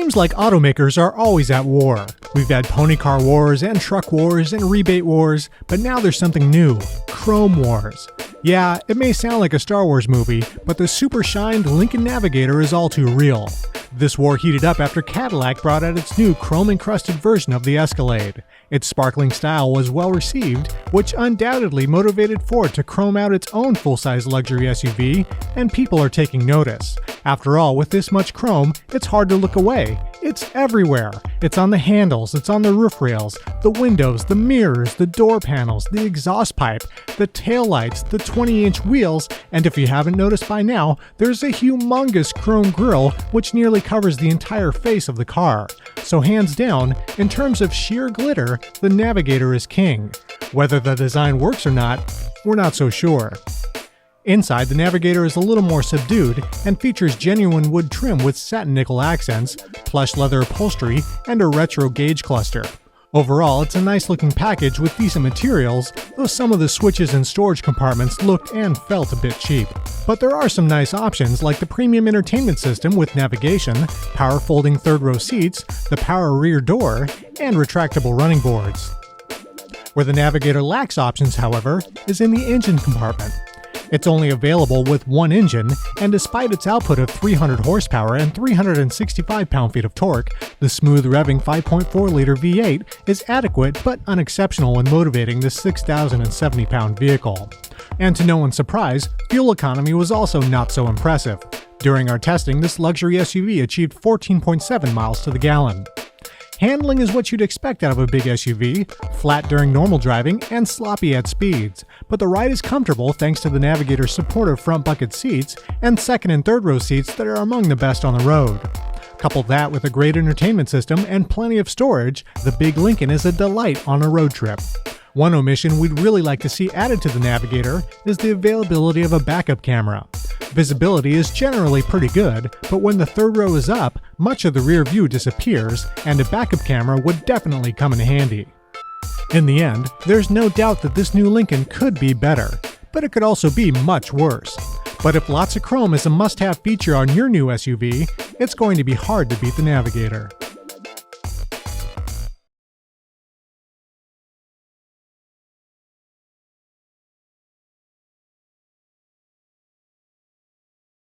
seems like automakers are always at war. We've had pony car wars and truck wars and rebate wars, but now there's something new: chrome wars. Yeah, it may sound like a Star Wars movie, but the super-shined Lincoln Navigator is all too real. This war heated up after Cadillac brought out its new chrome-encrusted version of the Escalade. Its sparkling style was well received, which undoubtedly motivated Ford to chrome out its own full-size luxury SUV, and people are taking notice. After all, with this much chrome, it's hard to look away. It's everywhere. It's on the handles, it's on the roof rails, the windows, the mirrors, the door panels, the exhaust pipe, the taillights, the 20-inch wheels, and if you haven't noticed by now, there's a humongous chrome grille which nearly covers the entire face of the car. So hands down, in terms of sheer glitter, the Navigator is king. Whether the design works or not, we're not so sure. Inside, the Navigator is a little more subdued and features genuine wood trim with satin nickel accents, plush leather upholstery, and a retro gauge cluster. Overall, it's a nice looking package with decent materials, though some of the switches and storage compartments looked and felt a bit cheap. But there are some nice options like the premium entertainment system with navigation, power folding third row seats, the power rear door, and retractable running boards. Where the Navigator lacks options, however, is in the engine compartment. It's only available with one engine, and despite its output of 300 horsepower and 365 pound-feet of torque, the smooth revving 5.4-liter V8 is adequate but unexceptional in motivating this 6,070-pound vehicle. And to no one's surprise, fuel economy was also not so impressive. During our testing, this luxury SUV achieved 14.7 miles to the gallon. Handling is what you'd expect out of a big SUV, flat during normal driving and sloppy at speeds, but the ride is comfortable thanks to the Navigator's supportive front bucket seats and second and third row seats that are among the best on the road. Couple that with a great entertainment system and plenty of storage, the big Lincoln is a delight on a road trip. One omission we'd really like to see added to the Navigator is the availability of a backup camera. Visibility is generally pretty good, but when the third row is up, much of the rear view disappears, and a backup camera would definitely come in handy. In the end, there's no doubt that this new Lincoln could be better, but it could also be much worse. But if lots of chrome is a must-have feature on your new SUV, it's going to be hard to beat the Navigator.